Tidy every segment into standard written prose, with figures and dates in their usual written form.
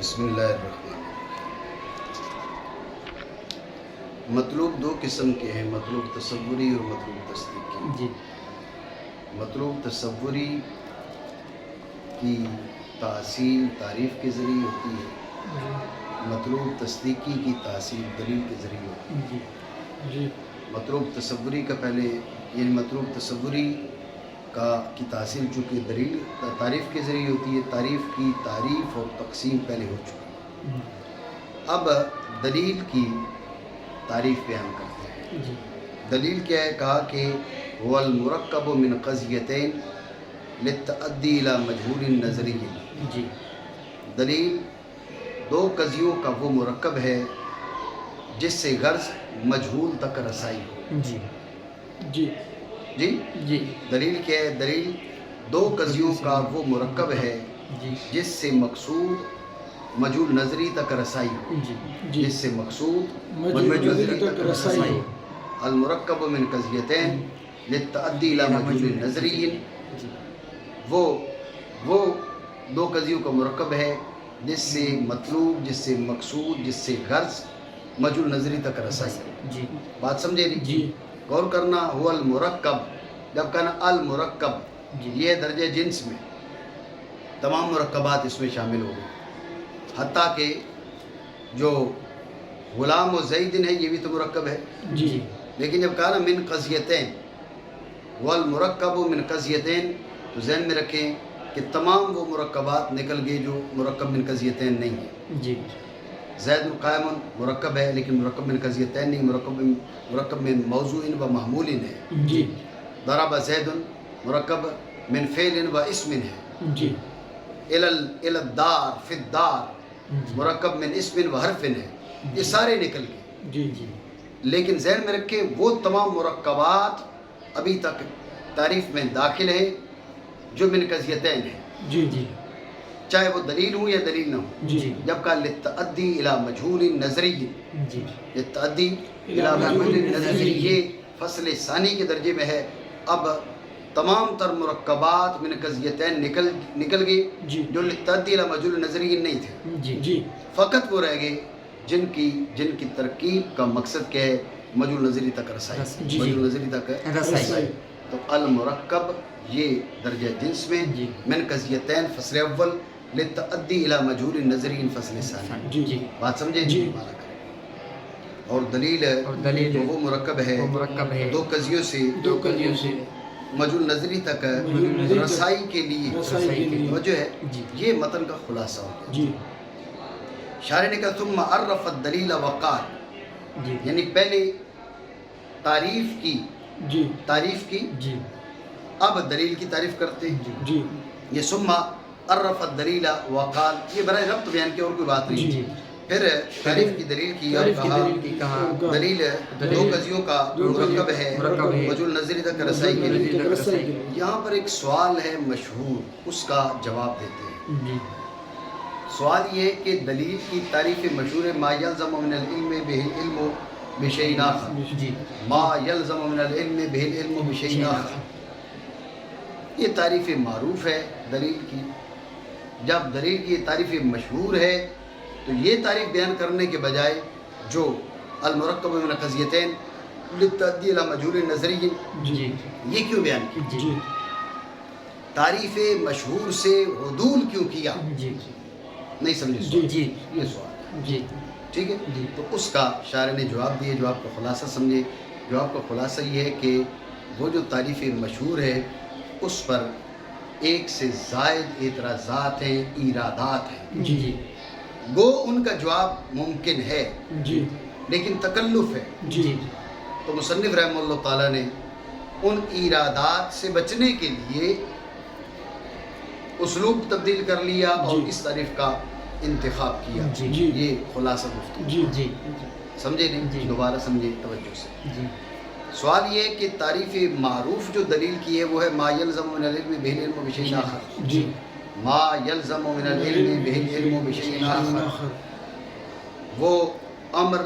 بسم اللہ الرحمن الرحیم۔ مطلوب دو قسم کے ہیں، مطلوب تصوری اور مطلوب تصدیقی۔ جی مطلوب تصوری کی تحصیل تعریف کے ذریعے ہوتی ہے، مطلوب تصدیقی کی تحصیل دلیل کے ذریعے ہوتی ہے۔ جی جی مطلوب تصوری کا پہلے یعنی مطلوب تصوری کی تحصیل چونکہ دلیل تعریف کے ذریعے ہوتی ہے، تعریف کی تعریف اور تقسیم پہلے ہو چکی ہے۔ اب دلیل کی تعریف بیان کرتے ہیں۔ جی دلیل کیا ہے؟ کہا کہ هو المرکب من قضیتین للتعدی الی مجہول نظری۔ جی دلیل دو قضیوں کا وہ مرکب ہے جس سے غرض مجہول تک رسائی ہو۔ جی جی جی جی دلیل کیا ہے؟ دلیل دو قضیوں کا وہ مرکب ہے جی جس سے مقصود مجہول نظری تک رسائی ہو۔ جی جس سے مقصود مجہول نظری تک رسائی ہو۔ المرکب من قضیتین للتعدی الی مجہول نظری، وہ دو قضیوں کا مرکب ہے جس سے مطلوب، جس سے مقصود، جس سے غرض مجہول نظری تک رسائی ہو۔ جی بات سمجھے نہیں؟ جی غور کرنا، هو المرکب، جب کہنا المرکب، جی یہ درجہ جنس میں تمام مرکبات اس میں شامل ہو گئے، حتیٰ کہ جو غلام و زیدن ہے یہ بھی تو مرکب ہے۔ جی لیکن جب کہا نا من قضیتین، والمرکب من قضیتین، تو ذہن میں رکھیں کہ تمام وہ مرکبات نکل گئے جو مرکب من قضیتین نہیں ہے۔ جی زید قائم مرکب ہے لیکن مرکب من قضیتین نہیں، مرکب من موضوع و محمول ہے۔ جی ضرب زید مرکب من فعل و اسم ہے۔ جی الی الدار، فی الدار مرکب من اسم و حرف ہے۔ یہ سارے نکل گئے، جی جی لیکن ذہن میں رکھیں وہ تمام مرکبات ابھی تک تعریف میں داخل ہیں جو من قضیتین ہیں، جی جی چاہے وہ دلیل ہوں یا دلیل نہ ہوں۔ جی جب کہا للتعدی الی مجہول نظری، جی للتعدی الی مجہول نظری، یہ فصل ثانی کے درجے میں ہے۔ اب تمام تر مرکبات من قضیتین نکل گئی جی جو للتعدی الی مجہول نظری نہیں تھے، جی جی فقط وہ رہ گئے جن کی ترکیب کا مقصد کیا ہے؟ مجہول نظری تک رسائی، جی مجہول نظری تک رسائی۔ تو المرکب یہ درجہ جنس میں جی من قضیتین فصل اول، للتعدی الی مجہول نظری فصل ثانی۔ جی جی بات سمجھے؟ جی۔ اور دلیل ہے اور دلیل تو وہ مرکب ہے وہ مرکب ہے دو قضیوں سے دو قضیوں سے مجہول نظری تک مجہول نظری تک رسائی کے لیے رسائی کے لیے۔ توجہ ہے، جی یہ متن کا خلاصہ ہو گیا۔ جی شارح نے کہا ثم عرف الدلیل وقال، جی یعنی پہلے تعریف جی کی جی اب دلیل کی تعریف کرتے ہیں۔ جی یہ ثم عرف الدلیل وقال، یہ برائے ربط بیان کی اور کوئی بات نہیں۔ جی پھر تعریف کی دلیل کی اور تعریف کی کہا دلیل کی کہا دلیل دو قضیوں کا مرکب ہے مجہول نظری تک رسائی کے لیے۔ یہاں پر ایک سوال ہے مشہور، اس کا جواب دیتے ہیں۔ جی سوال یہ ہے کہ دلیل کی تعریف مشہور ہے ما یلزم من العلم به العلم بشیء آخر، جی ما یلزم من العلم به العلم بشیء آخر، یہ تعریف معروف ہے دلیل کی۔ جب دلیل کی تعریف مشہور ہے تو یہ تعریف بیان کرنے کے بجائے جو المرکب من قضیتین للتعدی الی مجہول نظری، جی یہ کیوں بیان کی؟ جی تعریف مشہور سے عدول کیوں کیا؟ جی نہیں سمجھے جی سوال؟ جی یہ سوال جی ٹھیک ہے۔ جی تو اس کا شاعر نے جواب دیے، جواب کا خلاصہ سمجھے۔ جواب کا خلاصہ یہ ہے کہ وہ جو تعریف مشہور ہے اس پر ایک سے زائد اعتراضات ہیں، ایرادات ہیں، جی جی گو ان کا جواب ممکن ہے جی لیکن تکلف ہے۔ جی تو مصنف رحمہ اللہ تعالیٰ نے ان ایرادات سے بچنے کے لیے اسلوب تبدیل کر لیا اور جی۔ اس تعریف کا انتخاب کیا۔ جی۔ یہ خلاصہ گفتگو، جی جی سمجھے نہیں؟ جی۔ دوبارہ سمجھے توجہ سے۔ جی سوال یہ ہے کہ تعریف معروف جو دلیل کی ہے وہ ہے ما یلزم من العلم به العلم بشیء آخر، جی ما یلزم من العلم به العلم بشیء آخر، وہ امر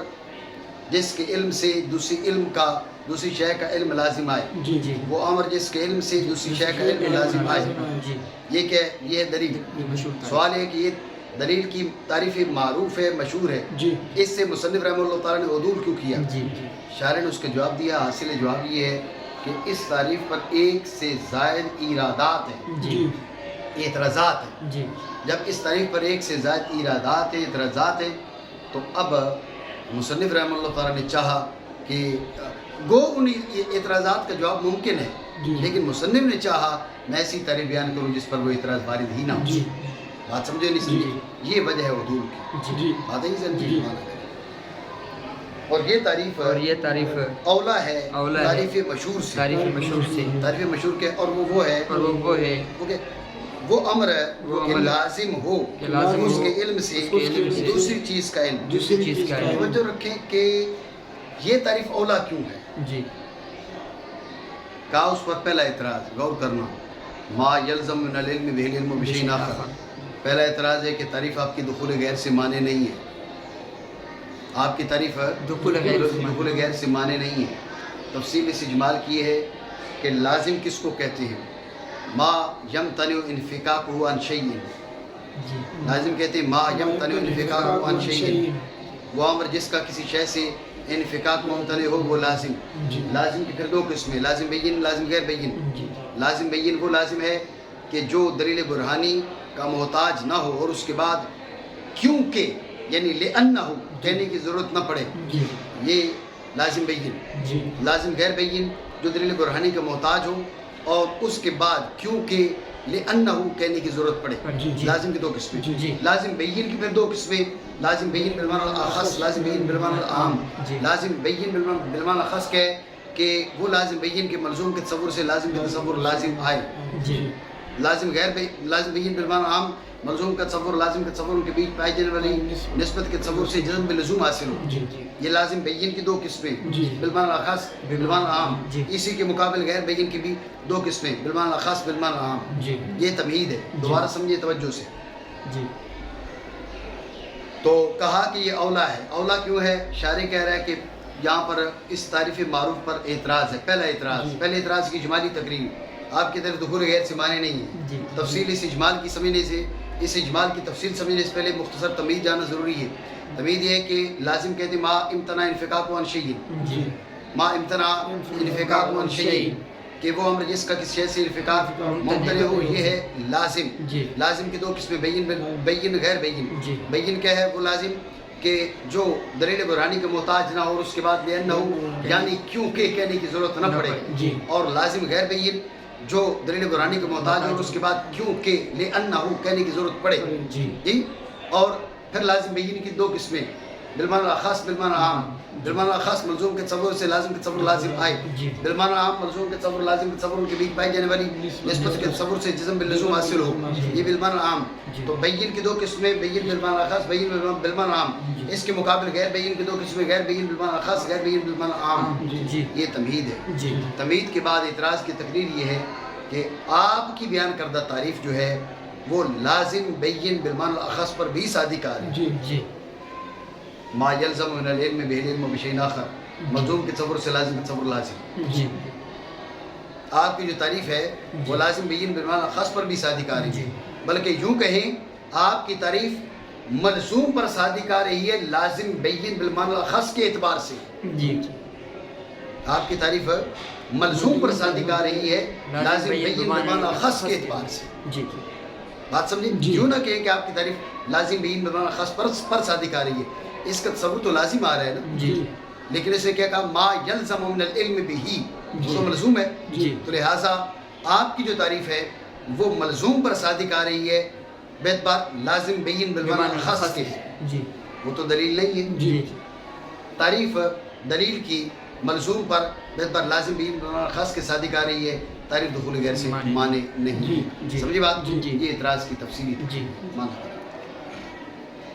جس کے علم سے دوسری شے کا علم لازم آئے، جی جی وہ امر جس کے علم سے دوسری شے کا علم لازم آئے، جی یہ کیا ہے؟ یہ ہے دلیل۔ یہ مشہور سوال ہے کہ یہ دلیل کی تعریف معروف ہے، مشہور ہے، جی اس سے مصنف رحمہ اللہ تعالیٰ نے عدول کیوں کیا؟ جی شارح نے اس کا جواب دیا، حاصل جواب یہ ہے کہ اس تعریف پر ایک سے زائد ایرادات ہیں، جی اعتراضات ہیں۔ جی جب اس تعریف پر ایک سے زائد ایرادات ہیں، اعتراضات ہیں، تو اب مصنف رحمہ اللہ تعالیٰ نے چاہا کہ گو ان اعتراضات کا جواب ممکن ہے، جی لیکن مصنف نے چاہا میں ایسی تعریف بیان کروں جس پر وہ اعتراض وارد ہی نہ ہو۔ جی بات سمجھے نہیں سمجھے؟ یہ وجہ ہے عدول کی، جی بات ہے سر جی۔ جی۔ اور یہ تعریف اولا ہے تعریف مشہور سے، تعریف مشہور کے، اور وہ ہے اوکے، وہ امر ہے کہ لازم ہو اس کے علم سے دوسری چیز کا علم۔ توجہ رکھیں کہ یہ تعریف اولا کیوں ہے؟ جی کہا اس پر پہلا اعتراض، غور کرنا، ما یلزم من العلم به العلم بشیء آخر۔ پہلا اعتراض ہے کہ تعریف آپ کی دخول غیر سے مانے نہیں ہے، آپ کی تعریف دخول غیر سے مانے نہیں ہے۔ تفصیل اس اجمال کی ہے کہ لازم کس کو کہتے ہیں؟ ما یمتنع انفکاکہ عن شیء، لازم کہتے ہیں ما یمتنع انفکاکہ عن شیء، وہ امر جس کا کسی شے سے انفکاک ممتنع ہو وہ لازم۔ لازم کی پھر دو قسمیں، لازم بین، لازم غیر بین۔ لازم بین وہ لازم ہے کہ جو دلیل برہانی کا محتاج نہ ہو اور اس کے بعد کیونکہ یعنی لأنہ کہنے کی ضرورت نہ پڑے، یہ لازم بین۔ لازم غیر بین جو دلیل برہانی کا محتاج ہو اور اس کے بعد کیونکہ لأنہ کہنے کی ضرورت پڑے۔ لازم کی دو قسمیں، لازم بین کی پھر دو قسمیں، لازم بین بالمعنی الاخص، لازم بین بالمعنی العام۔ لازم بین بالمعنی الاخص کہ وہ لازم بین کے ملزوم کے تصور سے لازم کے تصور لازم آئے۔ لازم بین بالمعنی عام، ملزوم کا تصور لازم کے تصور کے بیچ پائی جانے والی نسبت کے تصور سے جزم باللزوم حاصل ہو۔ یہ لازم بین کی دو قسمیں، بالمعنی الاخص بالمعنی العام۔ اسی کے مقابل غیر بین کی بھی دو قسمیں، بالمعنی الاخص بالمعنی العام۔ یہ تمہید ہے، دوبارہ سمجھیے توجہ سے۔ تو کہا کہ یہ اولا ہے، اولا کیوں ہے؟ شارح کہہ رہا ہے کہ یہاں پر اس تعریف معروف پر اعتراض ہے۔ پہلا اعتراض کی اجمالی تقریر، آپ کی طرف دخول غیر سے معنی نہیں ہے۔ تفصیل اس اجمال کی سمجھنے سے، اس اجمال کی تفصیل سمجھنے سے پہلے مختصر تمہید جانا ضروری ہے۔ تمہید یہ ہے کہ لازم کہتے ہیں ما امتنع انفکاک عن شیء، ما امتنع انفکاک عن شیء، کہ وہ امر جس کا کسی شے سے انفکاک ممتنع ہو، یہ ہے لازم۔ لازم کی دو قسمیں، بین غیر بین۔ بین کیا ہے؟ وہ لازم کہ جو دلیل برہانی کا محتاج نہ ہو اور اس کے بعد لأنہ یعنی کیونکہ کہنے کی ضرورت نہ پڑے، اور لازم غیر بین جو دلیل برہانی کا محتاج ہو اور اس کے بعد کیونکہ لأنہ کہنے کی ضرورت پڑے۔ اور پھر لازم بین کی دو قسمیں، بالمعنی الاخص بالمعنی عام۔ بالمعنی الاخص ملزوم کے تصور سے لازم کے تصور لازم آئے، بالمعنی عام ملزوم کے تصور لازم کے تصور کے بیچ پائی جانے والی نسبت کے تصور سے جزم باللزوم حاصل ہو، یہ بالمعنی عام۔ تو بین کی دو قسمیں، بین بالمعنی الاخص، بین بالمعنی عام۔ اس کے مقابل غیر بین کی دو قسمیں، غیر بین بالمعنی الاخص، غیر بین بالمعنی عام۔ یہ تمہید ہے۔ تمہید کے بعد اعتراض کی تقریر یہ ہے کہ آپ کی بیان کردہ تعریف جو ہے وہ لازم بین بالمعنی الاخص پر بھی صادقہ ہے۔ ما یلزم من العلم به العلم بشیء آخر، ملزوم کے تصور سے لازم کے تصور لازم۔ آپ کی جو تعریف ہے وہ لازم بین بالمعنی الاخص پر بھی صادق آ رہی ہے، بلکہ یوں کہیں آپ کی تعریف ملزوم پر صادق آ رہی ہے لازم بین بالمعنی الاخص کے اعتبار سے۔ آپ کی تعریف ملزوم پر صادق آ رہی ہے لازم بین بالمعنی الاخص کے اعتبار سے۔ بات سمجھیں؟ یوں نہ کہیں کہ آپ کی تعریف لازم بین بالمعنی الاخص پر صادق آ رہی ہے، اس کا تصور تو لازم آ رہا ہے نا، لیکن اسے کیا کہا؟ ما یلزم من العلم به، وہ ملزوم ہے، تو لہٰذا آپ کی جو تعریف ہے وہ ملزوم پر صادق آ رہی ہے باعتبار لازم بین بالمعنی الاخص کے، وہ تو دلیل نہیں ہے۔ تعریف دلیل کی ملزوم پر باعتبار لازم بین بالمعنی الاخص کے صادق آ رہی ہے، تعریف دخول غیر سے مانے نہیں۔ سمجھے بات؟ یہ اعتراض کی تفصیلی معنی،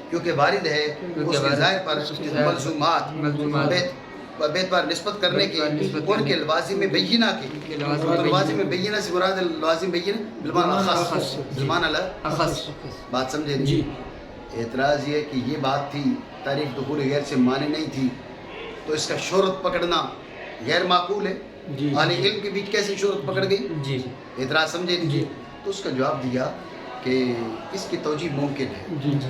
کیونکہ وارد ہے اس کے ظاہر پر ملزومات باعتبار نسبت کرنے کے ان کے لوازم بینہ کے، لوازم بینہ سے مراد لوازم بینہ بالمعنی الاخص، بالمعنی الاخص۔ بات سمجھے؟ اعتراض یہ کہ یہ بات تھی تعریف دخول غیر سے مانے نہیں تھی، تو اس کا شہرت پکڑنا غیر معقول ہے، اہل علم کے بیچ کیسے شہرت پکڑ گئی؟ اعتراض سمجھے نہیں؟ تو اس کا جواب دیا کہ اس کی توجیہ ممکن ہے، جی جی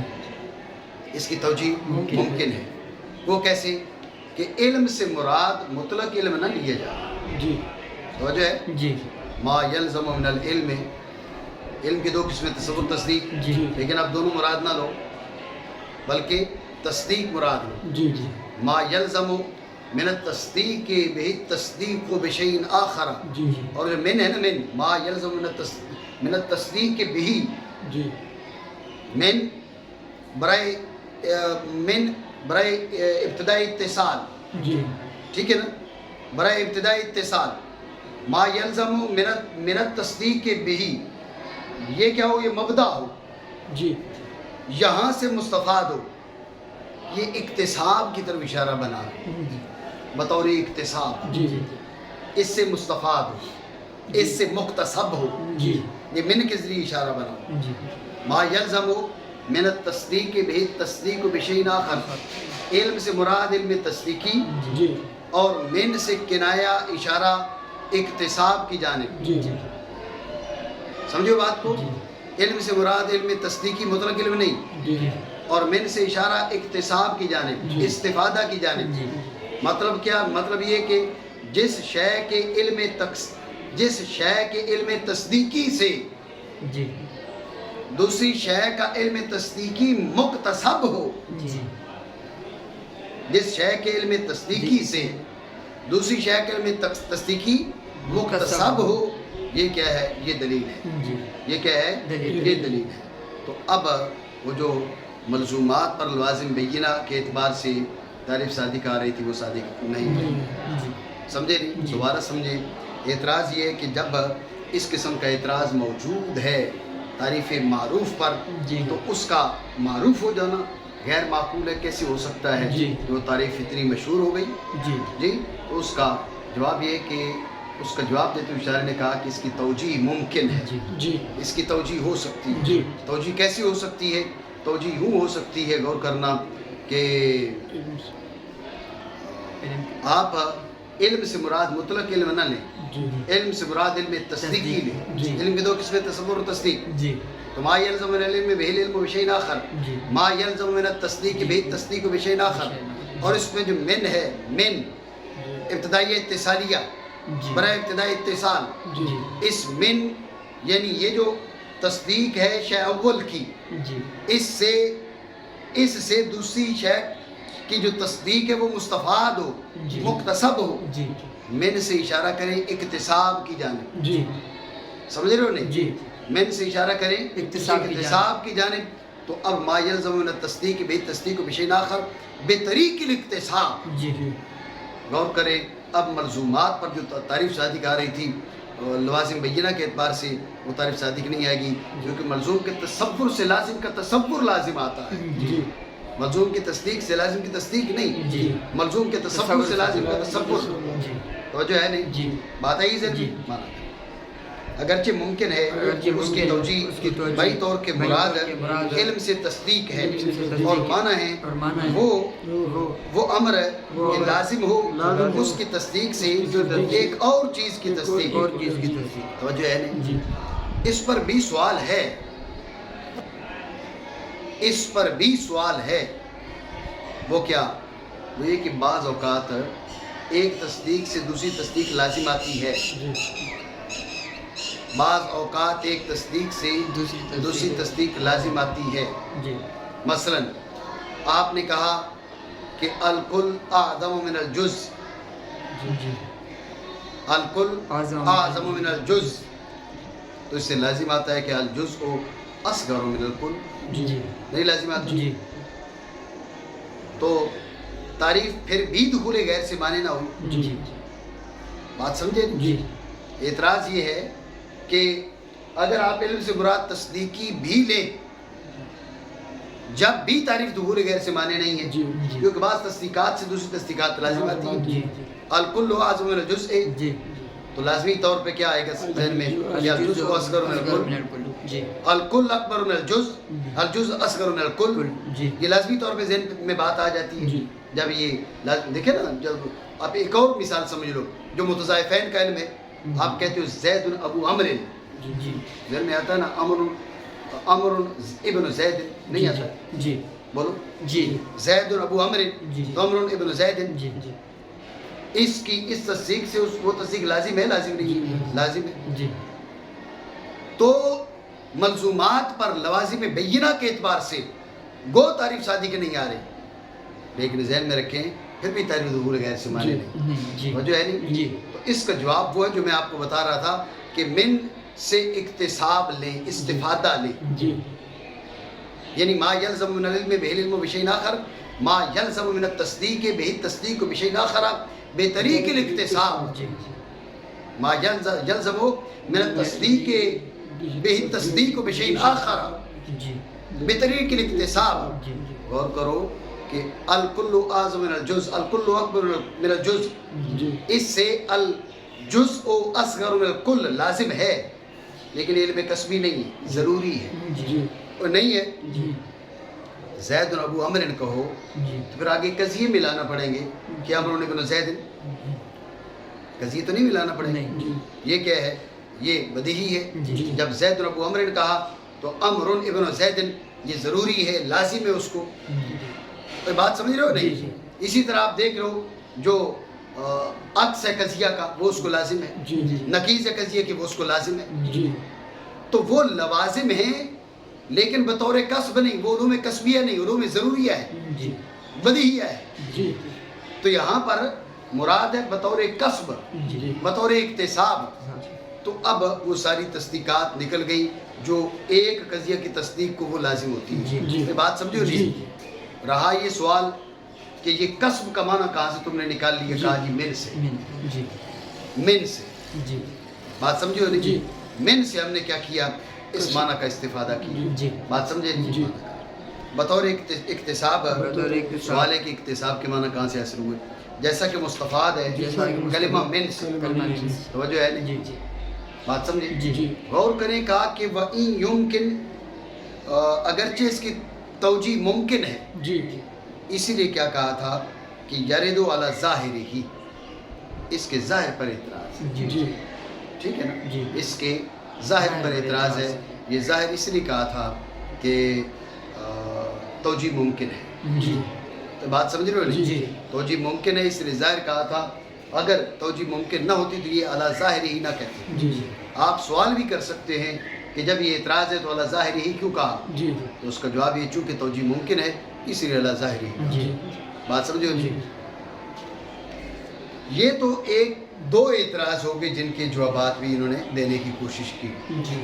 اس کی توجیہ ممکن ہے۔ وہ کیسے کہ علم سے مراد مطلق علم نہ لیا جائے، جی توجہ ہے، جی ما یلزم من العلم، علم کی دو قسمیں تصور تصدیق، جی لیکن اب دونوں مراد نہ لو بلکہ تصدیق مراد لو۔ جی جی ما یلزم من التصدیق بہ تصدیق بشیء آخر، جی جی اور جو من ہے نا، من ما یلزم من التصدیق بہ، جی من برائے ابتدائی اتصال، جی ٹھیک ہے نا، برائے ابتدائی اتصال، ما یلزم من التصدیق بہ، یہ کیا ہو، یہ مبدا ہو، جی یہاں سے مستفاد ہو، یہ اکتساب کی طرف اشارہ بنا بطور اکتساب، جی جی اس سے مستفاد ہو، اس سے مکتسب ہو، جی یہ من کے ذریعے اشارہ بنا۔ جی ما یلزم من التصدیق بہ تصدیق بشیء آخر، علم سے مراد علم تصدیقی، جی اور من سے کنایا اشارہ اکتساب کی جانب، جی جی سمجھو بات کو، جی علم سے مراد علم تصدیقی مطلق علم نہیں، جی اور من سے اشارہ اکتساب کی جانب، جی استفادہ کی جانب۔ جی مطلب کیا؟ مطلب یہ کہ جس شے کے علم تصدیقی سے جی دوسری شے کا علم تصدیقی مکتسب ہو، جی جس شے کے علم تصدیقی سے دوسری شے کے علم تصدیقی مکتسب ہو، یہ کیا ہے؟ یہ دلیل ہے، جی یہ کیا ہے؟ دلیل۔ یہ دلیل ہے۔ تو اب وہ جو ملزومات پر لوازم بینہ کے اعتبار سے تعریف صادق آ رہی تھی، وہ صادق نہیں ہے، جی سمجھے نہیں؟ جی۔ دوبارہ سمجھے، اعتراض یہ ہے کہ جب اس قسم کا اعتراض موجود ہے تعریف معروف پر، جی۔ تو اس کا معروف ہو جانا غیر معقول ہے، کیسے ہو سکتا ہے؟ جی۔ جو تعریف اتنی مشہور ہو گئی، جی جی، تو اس کا جواب یہ ہے کہ اس کا جواب دیتے ہوئے شاعر نے کہا کہ اس کی توجیہ ممکن ہے، جی جی اس کی توجیہ ہو سکتی ہے۔ جی۔ توجیہ کیسے ہو سکتی ہے؟ توجیہ یوں ہو سکتی ہے، غور کرنا کہ آپ علم سے مراد مطلق علم نہ لیں، جی علم سے مراد علم تصدیقی لیں۔ جی۔ علم کی دو قسمیں تصور و تصدیق، جی تو ما یلزم من العلم بہ العلم بشیء آخر، جی ما یلزم من التصدیق بہ التصدیق بشیء آخر، اور اس میں جو من ہے، من ابتدائی اتصالیہ، جی برائے ابتدائی اتصال، جی اس من یعنی یہ جو تصدیق ہے شے اول کی، جی اس سے دوسری شے کی جو تصدیق ہے وہ مستفاد ہو، جی۔ مکتسب ہو، جی من سے اشارہ کریں اکتساب کی جانب، جی سمجھ رہے ہو نہیں؟ جی من سے اشارہ کریں اکتساب کی اکتساب کی جانب۔ تو اب ما یلزم من التصدیق بہ تصدیق بشیء آخر بطریق الاکتساب، جی غور کریں۔ اب ملزومات پر جو تعریف صادق آ رہی تھی لوازم بینہ کے اعتبار سے، وہ تعریف صادق نہیں آئے گی، کیونکہ ملزوم کے تصور سے لازم کا تصور لازم آتا ہے، جی ملزوم کی تصدیق سے لازم کی تصدیق نہیں، جی ملزوم کے تصور سے لازم کا تصور، جی توجہ ہے نہیں؟ جی بات آئی ذہن میں؟ جی۔ مانا اگرچہ ممکن ہے اگرچہ اس کی ممکن ہے، اس کی توجیہ توجیہ بڑی طور کے بڑی مراد طور کے مراد علم سے تصدیق ہے، علم سے تصدیق اور ہے، مانا ہے اور مانا ہے وہ امر ہے وہ کہ امر لازم ہو لازم ہو اس کی تصدیق سے اس کی تصدیق ایک اور چیز کی تصدیق، اور چیز کی تصدیق۔ توجہ ہے نہیں؟ جی اس پر بھی سوال ہے، اس پر بھی سوال ہے، وہ کیا؟ وہ یہ کہ بعض اوقات ایک تصدیق سے دوسری تصدیق لازم آتی ہے، جی بعض اوقات ایک تصدیق سے دوسری تصدیق لازم آتی ہے۔ جی مثلا آپ نے کہا کہ الکل اعظم من الجز، جی جی الکل اعظم من الجز، تو اس سے لازم آتا ہے کہ الجزء اصغر من الکل، جی جی نہیں لازم آتا؟ جی تو تعریف پھر بھی دخول غیر سے معنی نہ ہوئی، جی بات سمجھے؟ جی اعتراض یہ ہے کہ اگر آپ علم سے مراد تصدیقی بھی لیں، جب بھی تعریف ظہور غیر سے معنی نہیں ہے، جی کیونکہ بعض تصدیقات سے دوسری تصدیقات لازم آتی ہیں۔ جی الکل اعظم من الجزء، جی تو لازمی طور پہ کیا آئے گا ذہن میں کہ الجزء اصغر من الکل، جی الکل اکبر من الجزء، الجزء اصغر من الکل، جی یہ لازمی طور پہ ذہن میں بات آ جاتی ہے جی۔ جب یہ دیکھیں نا، جب آپ ایک اور مثال سمجھ لو جو متضائفین کا علم ہے، آپ کہتے ہو زید ابو عمر، جی جی ذہن میں آتا ہے نا امر عمر ابن زید نہیں آتا؟ جی بولو جی زید ابو عمر جی تو عمر ابن زید، جی جی اس کی اس تصدیق سے وہ تصدیق لازم ہے لازم نہیں لازم ہے. جی تو ملزومات پر لوازم بینہ کے اعتبار سے گو تعریف صادق نہیں آ رہے، لیکن ذہن میں رکھیں پھر بھی تعریف دخول غیر سے مانے نہیں. جی وجہ ہے نہیں. جی تو اس کا جواب وہ ہے جو میں آپ کو بتا رہا تھا کہ من سے اکتساب لیں، استفادہ لیں. جی یعنی ما یلزم من العلم به العلم بشیء آخر، ما یلزم من التصدیق به التصدیق بشیء آخر بطریق الاکتساب. جی ما یلزم من التصدیق به التصدیق بشیء آخر جی بطریق الاکتساب. جی غور کرو کہ الکل اعظم من الجزء، الکل اکبر من الجزء، جی اس سے الجزء اصغر من الکل لازم ہے، لیکن علم کسبی نہیں ہے، ضروری ہے. جی اور نہیں ہے جی زید ابو عمر کہو جی تو پھر آگے قضیے ملانا پڑیں گے کہ عمر ابن زید، قضیے تو نہیں ملانا پڑیں گے. نہیں. یہ کیا ہے؟ یہ بدیہی ہے. جی. جب زید ابو عمر نے کہا تو عمر ابن زید یہ ضروری ہے، لازم ہے اس کو. تو بات سمجھ رہے ہو جی. نہیں؟ اسی طرح آپ دیکھ لو جو عکس ہے قضیہ کا وہ اس کو لازم ہے، جی جی نقیض ہے قضیہ کی وہ اس کو لازم ہے. جی تو وہ لوازم ہیں لیکن بطور کسب نہیں، وہ علوم کسبیہ نہیں، علوم ضروریہ ہے، جی بدیہیہ ہے. جی تو یہاں پر مراد ہے بطور کسب، جی بطور اکتساب. تو اب وہ ساری تصدیقات نکل گئی جو ایک قضیہ کی تصدیق کو وہ لازم ہوتی ہے. جی. یہ بات سمجھو نہیں؟ رہا یہ سوال کہ یہ کسب کا معنی کہاں سے تم نے نکال لیا؟ کہا جی من سے، جی من سے. جی بات سمجھو نہیں؟ جی. من سے ہم نے کیا کیا؟ اس معنی کا استفادہ کیا. جی بات سمجھے نہیں؟ جی. بطور اکتساب، بطور اکتساب. سوال ہے کہ اکتساب کے معنی کہاں سے حاصل ہوئے؟ جیسا کہ مستفاد ہے جیسا کہ مستفاد. کلمہ من سے. کلمہ من سے. توجہ ہے نہیں؟ جی جی بات سمجھے؟ جی غور کریں. کہا کہ وَإِن يُمْكِن، اگرچہ اس کی توجیہ ممکن ہے، جی اسی لیے کیا کہا تھا کہ یردو علی ظاہر ہی، اس کے ظاہر پر اعتراض ہے. جی ٹھیک ہے نا؟ جی. اس کے ظاہر پر اعتراض ہے. یہ ظاہر اس لیے کہا تھا کہ توجیہ ممکن ہے. جی تو بات سمجھ رہے ہو نہیں؟ جی. توجیہ ممکن ہے اس لیے ظاہر کہا تھا. اگر توجیہ ممکن نہ ہوتی تو یہ علی ظاہر ہی نہ کہتے. جی آپ سوال بھی کر سکتے ہیں کہ جب یہ اعتراض ہے تو علی ظاہر ہی کیوں کہا؟ جی تو اس کا جواب یہ چونکہ توجیہ ممکن ہے اس لیے علی ظاہر ہی. جی بات سمجھو جی نہیں؟ یہ تو ایک دو اعتراض ہو گئے جن کے جوابات بھی انہوں نے دینے کی کوشش کی. جی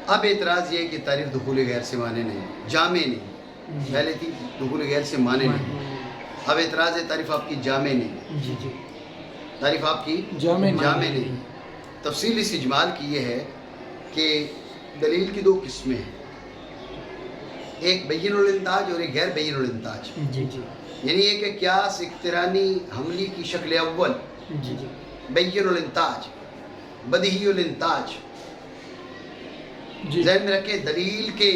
اب اعتراض یہ ہے کہ تعریف دخول غیر سے مانے نہیں، جامع نہیں. پہلے تھی دخول غیر سے مانے نہیں، اب اعتراض ہے تعریف آپ کی جامع نہیں، جی جی تعریف آپ کی جامع نہیں. تفصیل اس اجمال کی یہ ہے کہ دلیل کی دو قسمیں ہیں، ایک بین الانتاج اور ایک غیر بین الانتاج. جی جی یعنی ایک ہے قیاس اقترانی حملی کی شکل اول، جی جی بین الانتاج، بدیہی الانتاج. جی ذہن میں رکھیں دلیل کے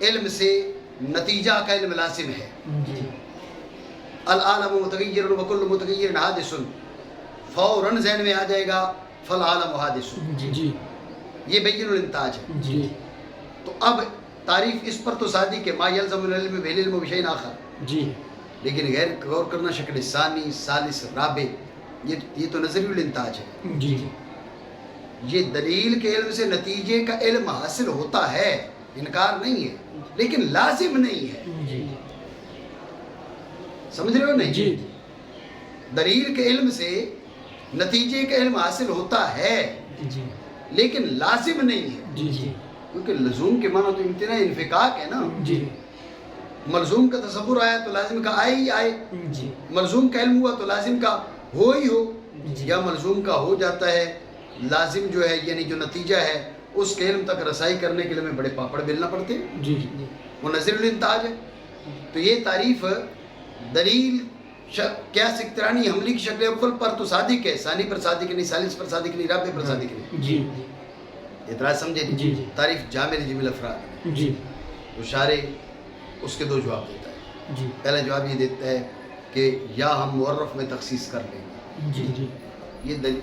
علم سے نتیجہ کا علم لازم ہے. جی العالم متغیر وکل متغیر حادث، فوراً ذہن میں آ جائے گا فالعالم حادث. جی یہ بین الانتاج ہے. جی تو اب تعریف اس پر تو صادق ہے، ما یلزم من العلم به العلم بشیء آخر. جی لیکن غیر غور کرنا شکل ثانی، ثالث، رابع، یہ تو نظری الانتاج ہے. جی یہ دلیل کے علم سے نتیجے کا علم حاصل ہوتا ہے، انکار نہیں ہے، لیکن لازم نہیں ہے. جی سمجھ رہے ہو نہیں؟ جی دلیل کے علم سے نتیجے کا علم حاصل ہوتا ہے جی لیکن لازم نہیں ہے. جی جی کیونکہ لزوم کے معنی تو امتناع انفقاق ہے نا. جی ملزوم کا تصور آیا تو لازم کا آئے ہی آئے، جی ملزوم کا علم ہوا تو لازم کا ہو ہی ہو. جی. یا ملزوم کا ہو جاتا ہے، لازم جو ہے یعنی جو نتیجہ ہے اس کے علم تک رسائی کرنے کے لیے ہمیں بڑے پاپڑ بیلنا پڑتے ہیں، جی وہ نظر الانتاج ہے. تو یہ تعریف دلیل قیاس اقترانی حملی کی شکل اول پر تو صادق ہے، ثانی پر صادق نہیں، ثالث پر صادق نہیں، رابع پر صادق نہیں. جی اعتراض سمجھے نہیں؟ جی. تعریف جامع لجمیع الافراد. جی تو شارح اس کے دو جواب دیتا ہے. جی پہلا جواب یہ دیتا ہے کہ یا ہم معرف میں تخصیص کر لیں گے. جی جی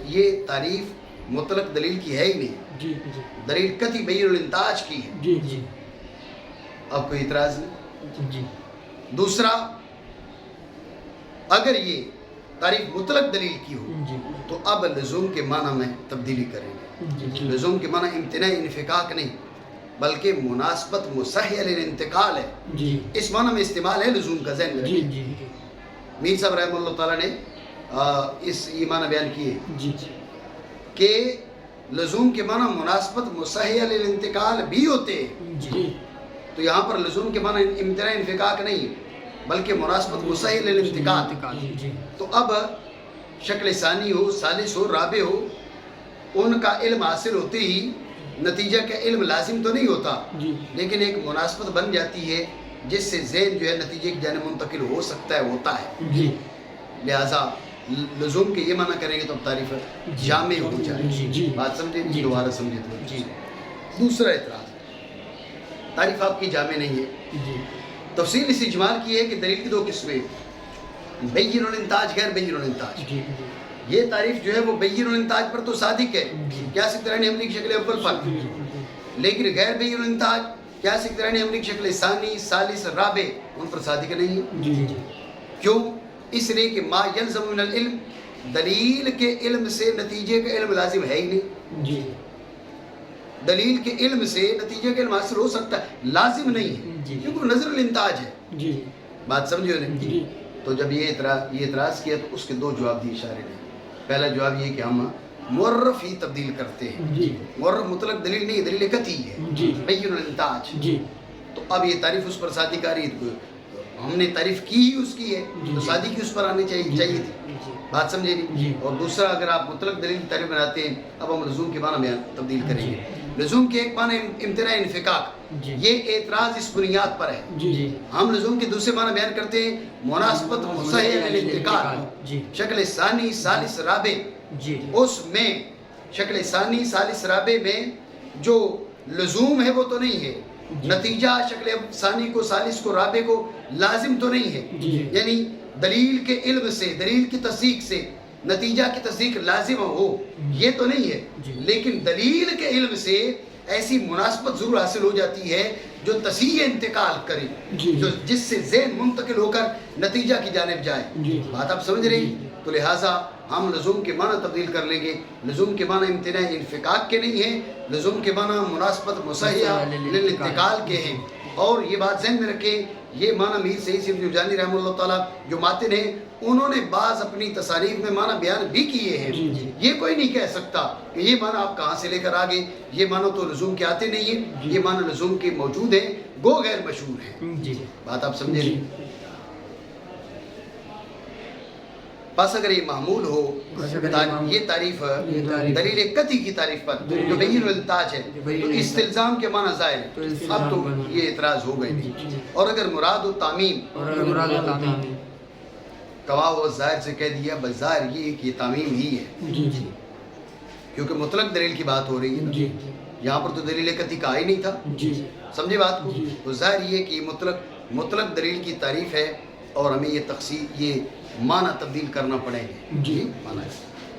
یہ تعریف مطلق دلیل کی ہے ہی نہیں، جی جی دلیل قطعی بین الانتاج کی ہے. جی جی اب کوئی اعتراض نہیں. جی دوسرا، اگر یہ تعریف مطلق دلیل کی ہو جی تو اب لزوم کے معنی میں تبدیلی کریں گے. جی لزوم کے معنی امتناع انفکاک نہیں بلکہ مناسبت مصحح للانتقال ہے. جی اس معنی میں استعمال ہے لزوم کا. ذہن میں جی رکھیں. جی میر صاحب رحمہ اللہ تعالیٰ نے اس یہ معنی بیان کیے جی کہ لزوم کے معنی مناسبت مصحح للانتقال بھی ہوتے ہیں. جی تو یہاں پر لزوم کے معنی امتناع انفکاک نہیں بلکہ مناسبت مصحح للانتقال. جی تو اب شکل ثانی ہو، ثالث ہو، رابع ہو، ان کا علم حاصل ہوتے ہی نتیجہ کا علم لازم تو نہیں ہوتا جی لیکن ایک مناسبت بن جاتی ہے جس سے ذہن جو ہے نتیجے کی جانب منتقل ہو سکتا ہے، ہوتا ہے. جی لہٰذا لزوم کے یہ معنی کریں گے تو اب تعریف جامع ہو جائے. جی بات سمجھے جی دوبارہ سمجھے تو. جی دوسرا اعتراض، تعریف آپ کی جامع نہیں ہے. جی تفصیل اس اجمال کی ہے کہ دلیل کی دو قسمیں، بین الانتاج، غیر بین الانتاج. جی یہ تعریف جو ہے وہ بین الانتاج پر تو صادق ہے، جی. کیا سکترانی حملی کی شکل اول پر، لیکن غیر بین الانتاج کیا سکترانی حملی کی شکل ثانی، ثالث، رابع ان پر صادق نہیں ہے. جی جی کیوں؟ اس لیے کہ ما یلزم من العلم، دلیل کے علم سے نتیجے کا علم لازم ہے ہی نہیں. جی دلیل کے علم سے نتیجے کا علم حاصل ہو سکتا ہے، لازم نہیں ہے جی. کیونکہ وہ نظر الانتاج ہے. جی بات سمجھے نہیں؟ جی تو جب یہ اعتراض کیا تو اس کے دو جواب دیے اشارے نے. پہلا جواب یہ کہ ہم معرف ہی تبدیل کرتے ہیں. جی معرف مطلق دلیل نہیں، دلیل قطعی ہے، جی بین الانتاج. جی تو اب یہ تعریف اس پر صادق آ رہی ہے، ہم نے تعریف کی ہی اس کی ہے تو صادق ہی اس پر آنی چاہیے تھی. بات سمجھے نہیں؟ جی. اور دوسرا، اگر آپ مطلق دلیل کی تعریف بناتے ہیں اب ہم لزوم کے معنی میں تبدیل کریں گے. لزوم کے ایک معنی امتناع انفکاک، جی. یہ اعتراض اس بنیاد پر ہے. جی جی ہم لزوم کے دوسرے معنی بیان کرتے ہیں مناسبت مصحح للانتقال. جی شکل ثانی، ثالث، رابع، جی اس میں شکل ثانی، ثالث، رابع میں جو لزوم ہے وہ تو نہیں ہے. نتیجہ شکل ثانی کو، ثالث کو، رابع کو لازم تو نہیں ہے. جی. یعنی دلیل کے علم سے، دلیل کی تصدیق سے نتیجہ کی تصدیق لازم ہو یہ تو نہیں ہے. جی. لیکن دلیل کے علم سے ایسی مناسبت ضرور حاصل ہو جاتی ہے جو تصحیح انتقال کرے، جی. جو جس سے ذہن منتقل ہو کر نتیجہ کی جانب جائے. جی. بات آپ سمجھ رہے ہیں؟ تو لہٰذا ہم لزوم کے معنی تبدیل کر لیں گے. لزوم کے معنی امتناع انفکاک کے نہیں ہیں، لزوم کے معنی مناسبت مصحح للانتقال کے ہیں. اور یہ بات ذہن میں رکھیں، یہ معنی میر سید صرف جرجانی رحمہ اللہ تعالیٰ جو ماتن ہیں انہوں نے بعض اپنی تصانیف میں معنی بیان بھی کیے ہیں. جی جی. یہ کوئی نہیں کہہ سکتا کہ یہ معنی آپ کہاں سے لے کر آگے، یہ معنی تو لزوم کے آتے نہیں ہیں، یہ معنی لزوم کے موجود ہیں، گو غیر مشہور ہیں. جی بات آپ سمجھے جی. نہیں؟ بس اگر یہ معمول ہو یہ تعریف دلیل قطعی کی تعریف پر جو بین الانتاج ہے تو استلزام کے معنی ظاہر ہے. اب تو یہ اعتراض ہو گئے. اور اگر مراد و تعمیم گواہ و ظاہر سے کہہ دیا، بس ظاہر یہ کہ یہ تعمیم ہی ہے جی جی کیونکہ مطلق دلیل کی بات ہو رہی ہے. جی یہاں پر تو دلیل قطعی کہا ہی نہیں تھا. جی سمجھے بات کو؟ جی. تو ظاہر یہ کہ یہ مطلق دلیل کی تعریف ہے اور ہمیں یہ تقسیم، یہ معنی تبدیل کرنا پڑے گا. جی. معنی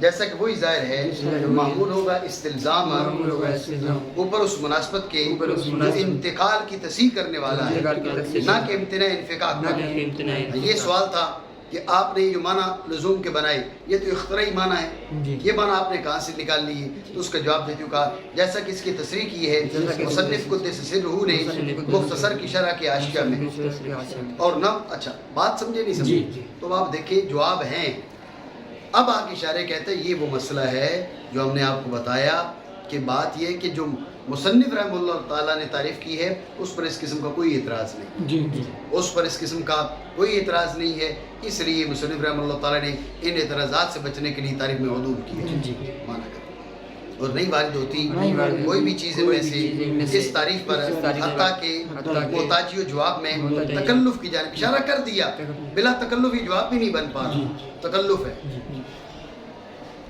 جیسا کہ وہی ظاہر ہے معمول ہوگا استلزام اوپر اس مناسبت کے جو انتقال کی تصحیح کرنے والا ہے، نہ کہ امتناع انفکاک پر. یہ سوال تھا کہ آپ نے جو معنی لزوم کے بنائے یہ تو اختراعی معنی ہے، یہ معنی آپ نے کہاں سے نکال لی ہے؟ تو اس کا جواب دے چکا جیسا کہ اس کی تصریح کی ہے مصنف قدس سرہ نے مختصر کی شرح کے حاشیہ میں. اور نہ اچھا بات سمجھے نہیں سمجھے؟ تو آپ دیکھیں جواب ہیں. اب آگے اشارے کہتے ہیں یہ وہ مسئلہ ہے جو ہم نے آپ کو بتایا کہ بات یہ کہ جو مصنف رحمہ اللہ تعالیٰ نے تعریف کی ہے اس پر اس قسم کا کوئی اعتراض نہیں. جی جی اس پر اس قسم کا کوئی اعتراض نہیں ہے. اس لیے مصنف رحمہ اللہ تعالیٰ نے ان اعتراضات سے بچنے کے لیے تعریف میں عدول کی ہے. جی. مانا کر اور نہیں وارد ہوتی نہیں وارد کوئی بھی چیز ان میں سے اس تعریف پر حتیٰ کہ محتاجی و جواب میں تکلف کی جانب اشارہ کر دیا. بلا تکلف یہ جواب بھی نہیں بن پا رہا، تکلف ہے.